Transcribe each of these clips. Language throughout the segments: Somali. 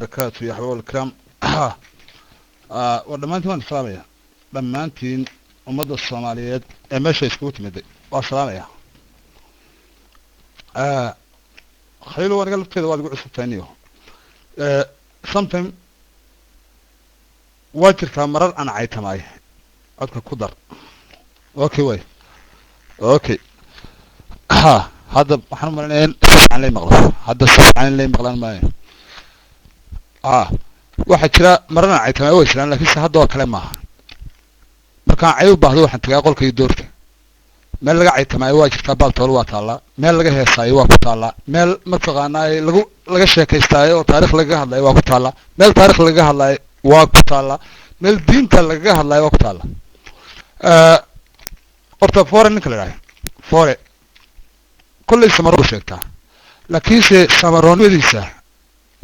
بركاته يا حباب الكرام. ودمانتي waan salaamaya dhammaantiin ummadda Soomaaliyeed ee meesha isku timid waa salaamaya. khaylo wanaga lafteeda waad ugu cusubtaaniyo. Sometimes waa jirtaa marar aan caytamay codka ku dar. Okay way. Okay. hadda waxaan marneen aan lay maqlo. hadda aan lay maqlaan maayo. waxa jira marna caytamay way jiraan laakiin hadda oo kale maaha. markaan cay u baahdo waxaan tagaa qolkay doorka. meel laga caytamay waa jirtaa baaltool waa taala. meel laga heesaayo waa ku taala. meel mataqaanaa laga sheekaystaayo oo taariikh laga hadlayo waa ku taala. meel taariikh laga hadlayo waa ku taala. meel diinta laga hadlayo waa ku taala. horta foore ninka la yiraahdo foore kulli samaro sheegtaa laakiin samaroonimadiisa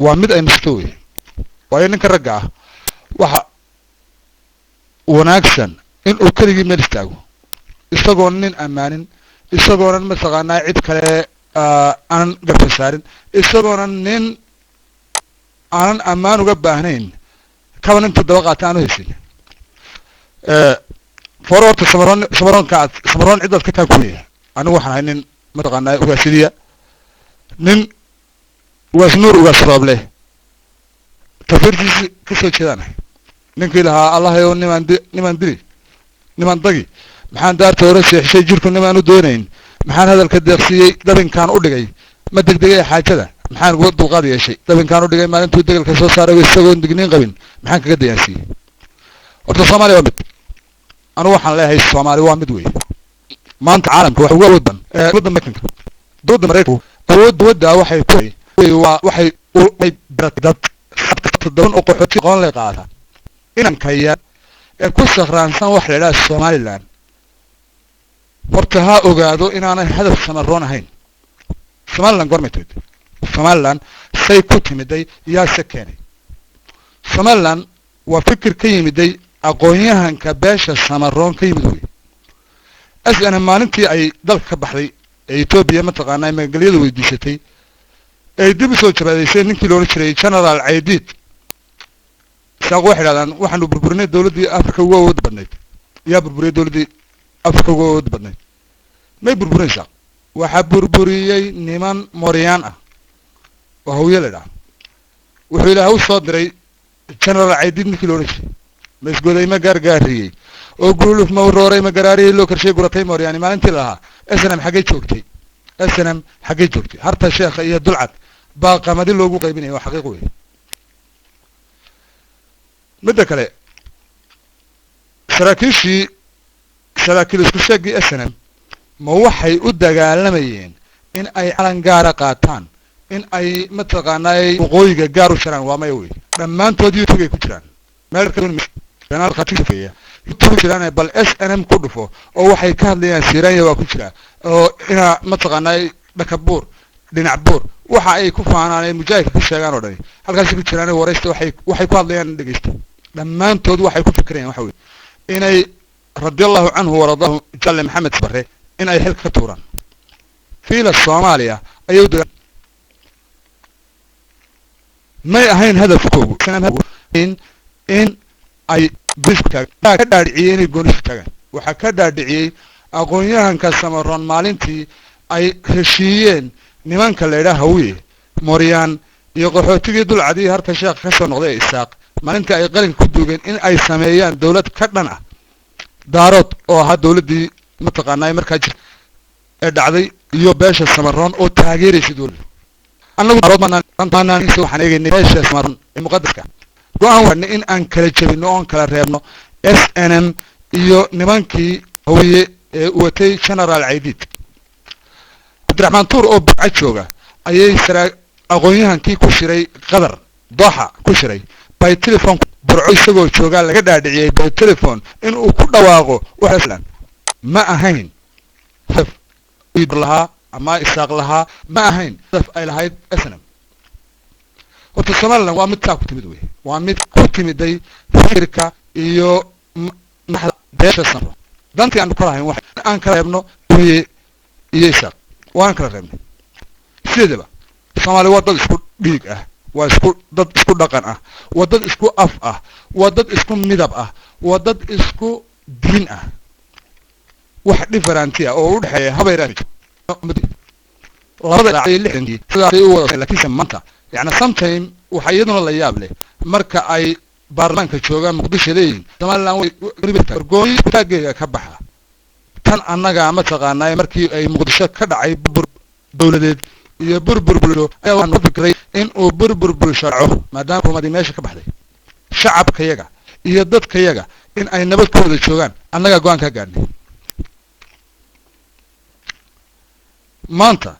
waa mid ay mustaway waayo ninka ragga ah waxa wanaagsan in uu kaligii meel istaago isagoo nin amaanin isagoo mataqaanaa cid kale aan garta saarin isagoo nin aan amaan uga baahnayn kaban inta daba qaata aanu haysin forward samaroon cid dadka ka kuliya anigu waxaan ahay nin mataqaanaa ugaasidiya nin ugaas nuur ugaas rooble tafirtiisi kasoo jeedanahay ninkii lahaa allahayow nimaan dili nimaan dagi maxaan daarta hore seexishay jirku nimaan u doonayn maxaan hadalka deeqsiiyey dabinkaan u dhigay ma degdegay xaajada maxaan uga dulqaad yeeshay dabinkaan u dhigay maalintuu degalka soo saaray isagoon digniin qabin maxaan kaga dayaansiiyey horta soomaaliya waa mid anu waxaan leeyahay soomaali waa mid wey maanta caalamka waxa ugu awood badan waddan mareykanka dowladda mareykanku awoodda waxay dad todoban oo qaxooti qoon lay qaata inanka yar ee ku sakhraansan wax la yidhaha somaliland horta ha ogaado inaanay hadaf samaroon ahayn somaliland gormay timid somaliland say ku timiday yaase keenay somaliland waa fikir ka yimiday aqoon-yahanka beesha samaroon ka yimid wey asana maalintii ay dalka ka baxday ee Ethiopia mataqaanaa magaalada weydiisatay ay dib u soo jabaadeysay ninkii loo jiray General Aidid saaqo waxay yiraahdaan waxaanu burburinay dawladii Afrika ugu awood badnayd yaa burburiyay dawladii Afrika ugu awood badnayd may burburinaysaa waxa burburiyay niman Mooriyaan ah oo hawiyada wuxuu ilaahay u soo diray General Aidid ninkii loo jiray mas'uulay ma gargaariyay oo guluf ma rooray ma garaariyay loo karshay guratay Mooriyaan maalintii lahaa SNM xagee joogtay SNM xagee joogtay harta sheekha iyo dulcad baa qamadi loogu qaybinay waa xaqiiqo weey midda kale saraakiil isku sheegay SNM ma waxay u dagaalamayeen in ay calan gaar qaataan in ay mataqaanaa waqooyiga gaar u shiraan waa may weey dhamaantood YouTube ku jiraan meel kanaal khatiifaya YouTube jiraan bal SNM ku dhufo oo waxay ka hadlayaan siiraanya waa ku jira oo ina mataqaanaa dhakabuur dhinac buur waxa ay ku faanaan mujaahid ka sheegaan oo dhan halkaas ku jiraan waraysta waxay ku hadlayaan dhageysta dhamaantood waxay ku fikirayaan waxa weey inay radiyallahu anhu wa radahu jalla maxamed barre in ay xil ka tuuraan fiila Soomaaliya ayuu may ahayn hadafkoodu in ay biska ka dhaadhiciyeen goonis tagan waxa ka dhaadhiciyay aqoon-yahanka samaroon maalintii ay heshiiyeen nimanka la yiraahdo hawiye Mooriyaan iyo qaxootigii dulcadii harta sheekh ka soo noqday Isaaq maalintii ay qalin ku duugeen in ay sameeyaan dawlad ka dhan ah daarood oo ahaa dawladii mataqaanaa markaa jir ee dhacday iyo beesha samaroon oo taageereysay dawladda annagu daarood maanaan waxaan eegaynay beesha samaroon ee muqaddaska go'aan waa in aan kala jabino oo kala reebno SNM iyo nimankii hawiye ee watay General Aidid Abdurrahman Tuur oo bacay jooga ayay aqoon-yahankii ku shiray qadar Doha ku shiray by telephone burco isagoo jooga laga dhaadhiciyay by telephone in uu ku dhawaaqo waxaan ma ahayn saf idlaha ama isaaq laha ma ahayn saf ay lahayd SNM horta Soomaaliland waa mid ka ku timid wey waa mid ku timiday fikirka iyo beesha samaroon dantii aan ku lahayn wax aan kala reebno iyo isaaq waan kala reebnay sidaba Soomaali waa dad isku dhiig ah waa isku dad isku dhaqan ah waa dad isku af ah waa dad isku midab ah waa dad isku diin ah wax different ah oo u dhaxeeya habeeraan labada ay lixdii sidaas ay u wada laakiin maanta yani sometime waxa iyaduna la yaab leh marka ay baarlamaanka joogaan muqdishodeyn Soomaaliland way gorgooy taageega ka baxa tan annaga ma taqaanay markii ay muqdisho ka dhacay burbur dawladeed iyo burbur bulsho ayaa waxaan fikiray in uu burbur bulsho dhaco maadaama xukuumadii meesha ka baxday shacabkayaga iyo dadkayaga in ay nabad ku wada joogaan annaga go'aan ka gaadhnay maanta